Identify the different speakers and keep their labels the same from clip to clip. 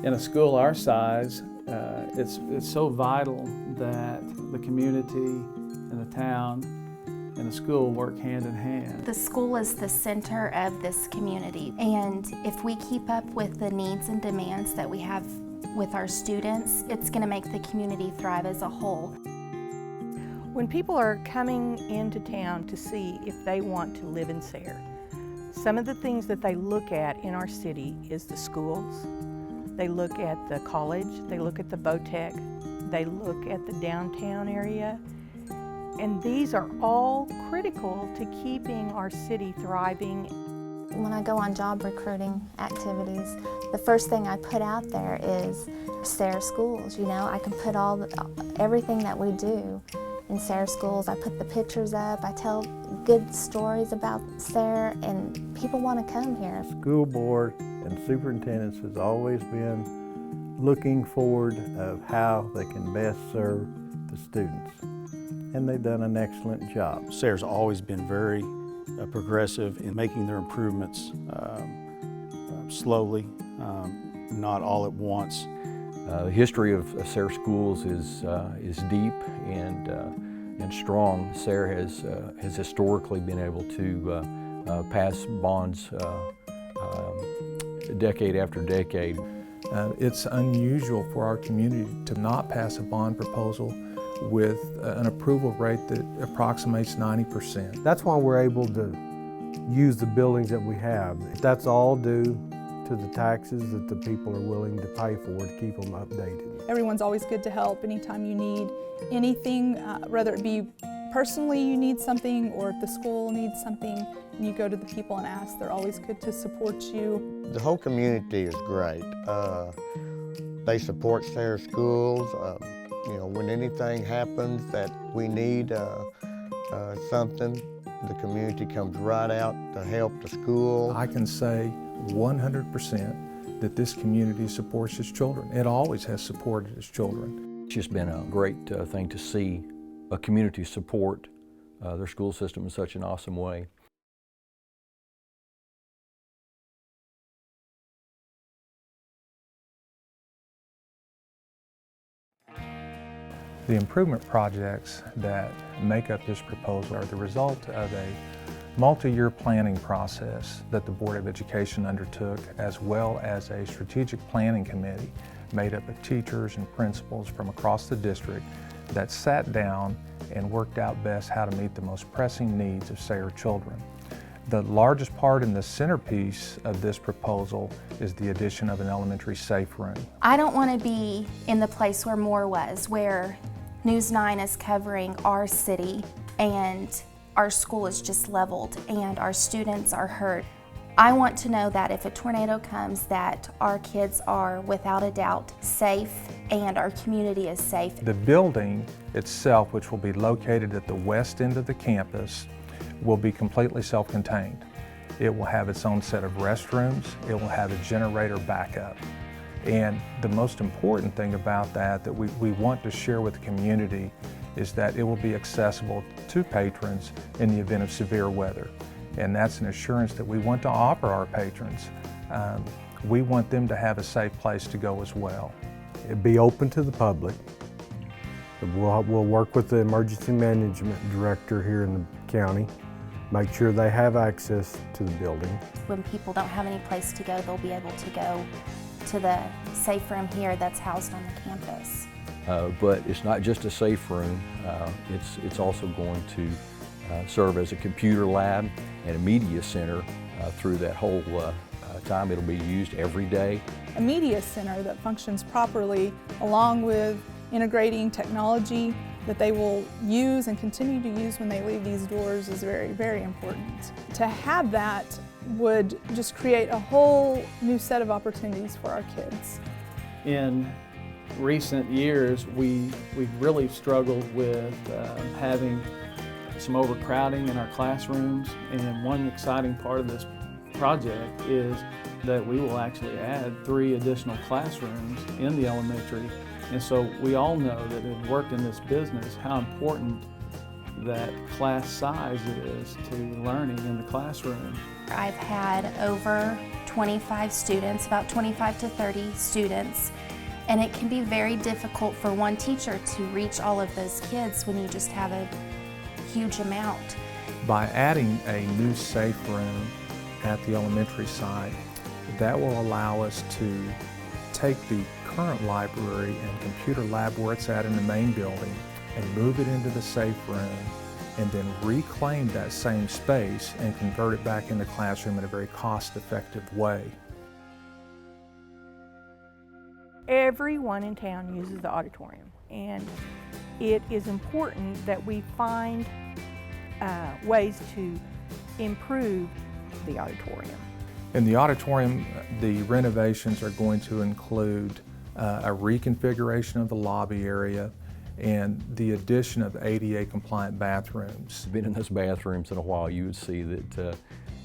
Speaker 1: In a school our size, it's so vital that the community and the town and the school work hand in hand.
Speaker 2: The school is the center of this community, and if we keep up with the needs and demands that we have with our students, it's going to make the community thrive as a whole.
Speaker 3: When people are coming into town to see if they want to live in Sayre, some of the things that they look at in our city is the schools. They look at the college, they look at the VOTEC, they look at the downtown area, and these are all critical to keeping our city thriving.
Speaker 4: When I go on job recruiting activities, the first thing I put out there is Sayre Schools. You know, I can put everything that we do in Sayre Schools. I put the pictures up, I tell good stories about Sayre, and people want to come here.
Speaker 5: School board and superintendents has always been looking forward of how they can best serve the students, and they've done an excellent job.
Speaker 6: Sayre's always been very progressive in making their improvements slowly, not all at once.
Speaker 7: The history of Sayre Schools is deep and strong. Sayre has historically been able to pass bonds decade after decade.
Speaker 8: It's unusual for our community to not pass a bond proposal with an approval rate that approximates 90%.
Speaker 9: That's why we're able to use the buildings that we have. That's all due to the taxes that the people are willing to pay for to keep them updated.
Speaker 10: Everyone's always good to help anytime you need anything, whether it be personally you need something or if the school needs something and you go to the people and ask, they're always good to support you.
Speaker 11: The whole community is great. They support Sayre Schools. You know, when anything happens that we need something, the community comes right out to help the school.
Speaker 8: I can say 100% that this community supports its children. It always has supported its children.
Speaker 7: It's just been a great thing to see a community support their school system in such an awesome way.
Speaker 8: The improvement projects that make up this proposal are the result of a multi-year planning process that the Board of Education undertook, as well as a strategic planning committee made up of teachers and principals from across the district that sat down and worked out best how to meet the most pressing needs of Sayre children. The largest part and the centerpiece of this proposal is the addition of an elementary safe room.
Speaker 2: I don't want to be in the place where Moore was, where News 9 is covering our city and our school is just leveled and our students are hurt. I want to know that if a tornado comes, that our kids are without a doubt safe and our community is safe.
Speaker 8: The building itself, which will be located at the west end of the campus, will be completely self-contained. It will have its own set of restrooms. It will have a generator backup. And the most important thing about that we want to share with the community is that it will be accessible to patrons in the event of severe weather. And that's an assurance that we want to offer our patrons. We want them to have a safe place to go as well.
Speaker 9: It'll be open to the public. We'll work with the emergency management director here in the county, make sure they have access to the building.
Speaker 2: When people don't have any place to go, they'll be able to go to the safe room here that's housed on the campus.
Speaker 7: But it's not just a safe room, it's also going to serve as a computer lab and a media center through that whole time. It'll be used every day.
Speaker 10: A media center that functions properly, along with integrating technology that they will use and continue to use when they leave these doors, is very, very important. To have that would just create a whole new set of opportunities for our kids.
Speaker 1: In recent years, we've really struggled with having some overcrowding in our classrooms, and one exciting part of this project is that we will actually add 3 additional classrooms in the elementary. And so we all know that have worked in this business how important that class size is to learning in the classroom.
Speaker 2: I've had over 25 students, about 25 to 30 students, and it can be very difficult for one teacher to reach all of those kids when you just have a huge amount.
Speaker 8: By adding a new safe room at the elementary site, that will allow us to take the current library and computer lab where it's at in the main building and move it into the safe room, and then reclaim that same space and convert it back into classroom in a very cost-effective way.
Speaker 3: Everyone in town uses the auditorium, and it is important that we find ways to improve the auditorium.
Speaker 8: In the auditorium, the renovations are going to include a reconfiguration of the lobby area and the addition of ADA compliant bathrooms.
Speaker 7: Been in those bathrooms in a while, you would see that,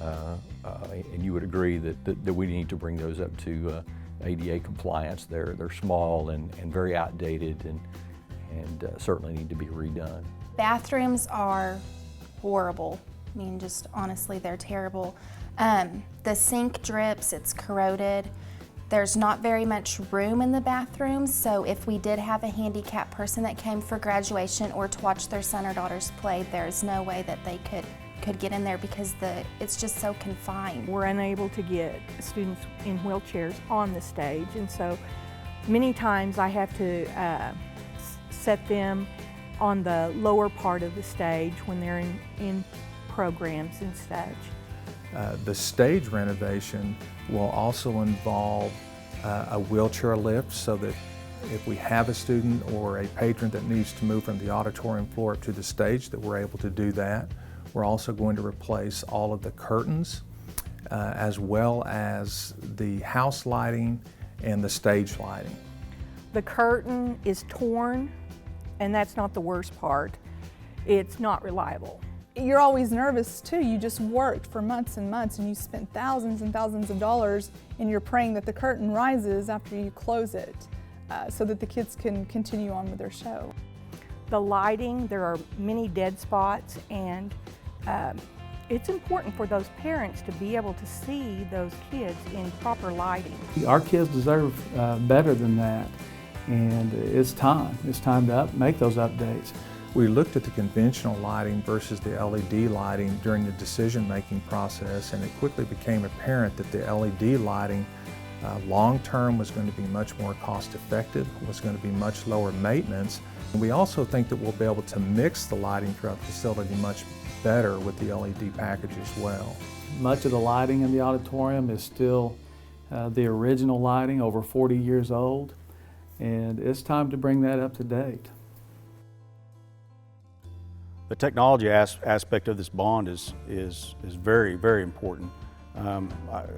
Speaker 7: and you would agree that we need to bring those up to ADA compliance. They're small and very outdated and certainly need to be redone.
Speaker 2: Bathrooms are horrible. I mean, just honestly, they're terrible. The sink drips, it's corroded. There's not very much room in the bathrooms, so if we did have a handicapped person that came for graduation or to watch their son or daughters play, there's no way that they could get in there because it's just so confined.
Speaker 3: We're unable to get students in wheelchairs on the stage, and so many times I have to set them on the lower part of the stage when they're in programs and such.
Speaker 8: The stage renovation will also involve a wheelchair lift, so that if we have a student or a patron that needs to move from the auditorium floor to the stage, that we're able to do that. We're also going to replace all of the curtains as well as the house lighting and the stage lighting.
Speaker 3: The curtain is torn, and that's not the worst part. It's not reliable.
Speaker 10: You're always nervous too. You just worked for months and months and you spent thousands and thousands of dollars, and you're praying that the curtain rises after you close it so that the kids can continue on with their show.
Speaker 3: The lighting, there are many dead spots, and it's important for those parents to be able to see those kids in proper lighting.
Speaker 1: Our kids deserve better than that, and it's time to make those updates.
Speaker 8: We looked at the conventional lighting versus the LED lighting during the decision-making process, and it quickly became apparent that the LED lighting long-term was going to be much more cost-effective, was going to be much lower maintenance. And we also think that we'll be able to mix the lighting throughout the facility much better with the LED package as well.
Speaker 1: Much of the lighting in the auditorium is still the original lighting, over 40 years old, and it's time to bring that up to date.
Speaker 6: The technology aspect of this bond is very, very important.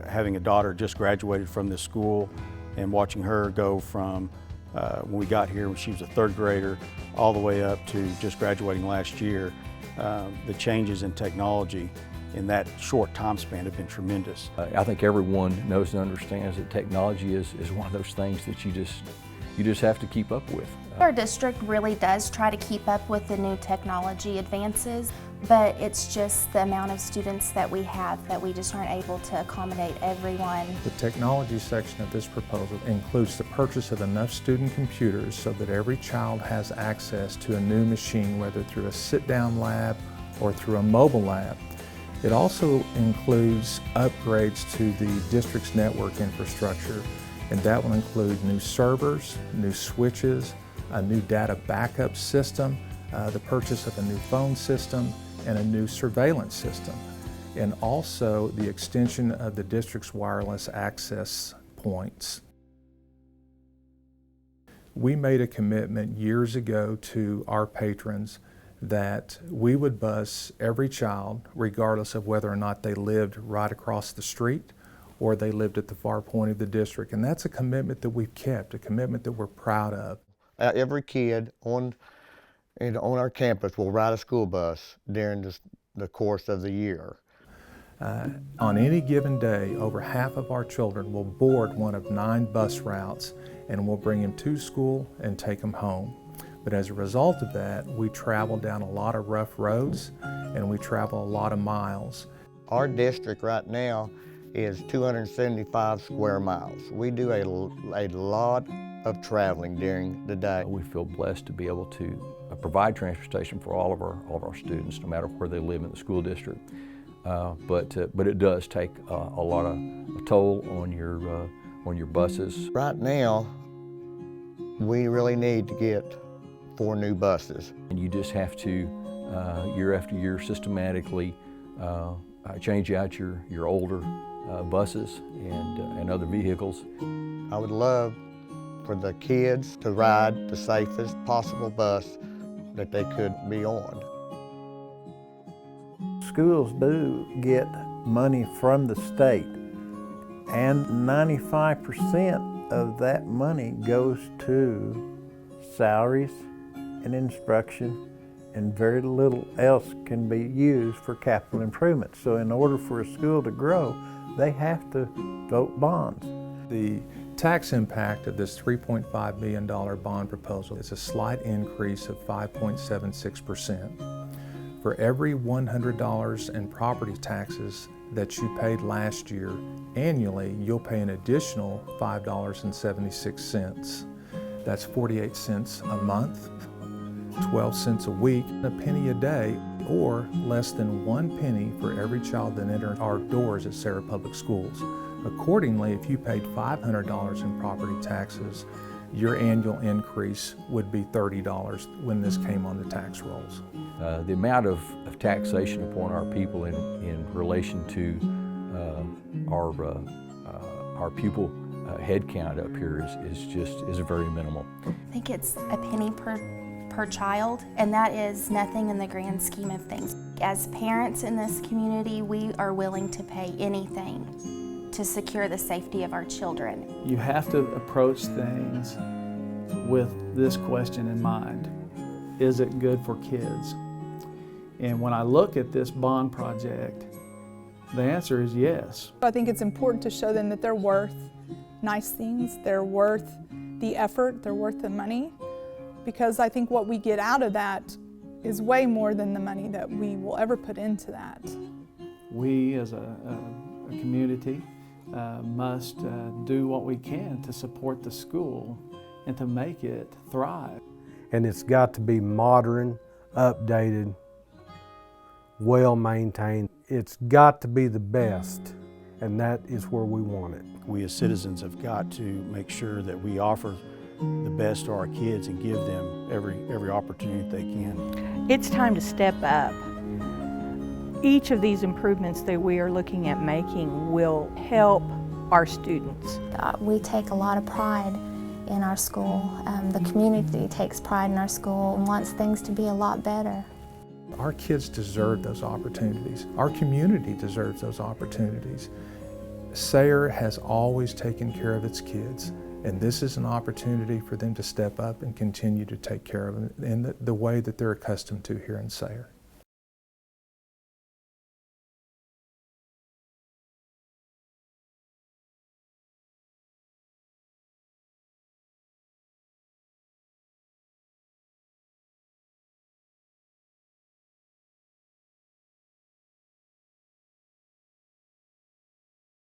Speaker 6: Having a daughter just graduated from this school and watching her go from when we got here when she was a third grader all the way up to just graduating last year, the changes in technology in that short time span have been tremendous.
Speaker 7: I think everyone knows and understands that technology is one of those things that you just have to keep up with.
Speaker 2: Our district really does try to keep up with the new technology advances, but it's just the amount of students that we have that we just aren't able to accommodate everyone.
Speaker 8: The technology section of this proposal includes the purchase of enough student computers so that every child has access to a new machine, whether through a sit-down lab or through a mobile lab. It also includes upgrades to the district's network infrastructure, and that will include new servers, new switches, a new data backup system, the purchase of a new phone system, and a new surveillance system, and also the extension of the district's wireless access points. We made a commitment years ago to our patrons that we would bus every child, regardless of whether or not they lived right across the street or they lived at the far point of the district. And that's a commitment that we've kept, a commitment that we're proud of.
Speaker 11: Every kid on our campus will ride a school bus during the course of the year.
Speaker 8: On any given day, over half of our children will board one of 9 bus routes, and we'll bring them to school and take them home. But as a result of that, we travel down a lot of rough roads and we travel a lot of miles.
Speaker 11: Our district right now is 275 square miles. We do a lot of traveling during the day.
Speaker 7: We feel blessed to be able to provide transportation for all of our students, no matter where they live in the school district. But it does take a toll on your buses.
Speaker 11: Right now, we really need to get 4 new buses.
Speaker 7: And you just have to, year after year, systematically change out your older buses and other vehicles.
Speaker 11: I would love for the kids to ride the safest possible bus that they could be on.
Speaker 5: Schools do get money from the state, and 95% of that money goes to salaries and instruction, and very little else can be used for capital improvements. So in order for a school to grow, they have to vote bonds.
Speaker 8: The tax impact of this $3.5 million bond proposal is a slight increase of 5.76%. For every $100 in property taxes that you paid last year annually, you'll pay an additional $5.76. That's 48 cents a month, 12 cents a week, a penny a day, or less than 1 penny for every child that entered our doors at Sayre Public Schools. Accordingly, if you paid $500 in property taxes, your annual increase would be $30 when this came on the tax rolls.
Speaker 7: The amount of taxation upon our people in relation to our pupil head count up here is very minimal.
Speaker 2: I think it's a penny per child, and that is nothing in the grand scheme of things. As parents in this community, we are willing to pay anything to secure the safety of our children.
Speaker 1: You have to approach things with this question in mind. Is it good for kids? And when I look at this bond project, the answer is yes.
Speaker 10: I think it's important to show them that they're worth nice things, they're worth the effort, they're worth the money, because I think what we get out of that is way more than the money that we will ever put into that.
Speaker 1: We as a community must do what we can to support the school and to make it thrive.
Speaker 9: And it's got to be modern, updated, well-maintained. It's got to be the best, and that is where we want it.
Speaker 6: We as citizens have got to make sure that we offer the best to our kids and give them every opportunity they can.
Speaker 3: It's time to step up. Each of these improvements that we are looking at making will help our students.
Speaker 4: We take a lot of pride in our school. The community takes pride in our school and wants things to be a lot better.
Speaker 8: Our kids deserve those opportunities. Our community deserves those opportunities. Sayre has always taken care of its kids, and this is an opportunity for them to step up and continue to take care of them in the way that they're accustomed to here in Sayre.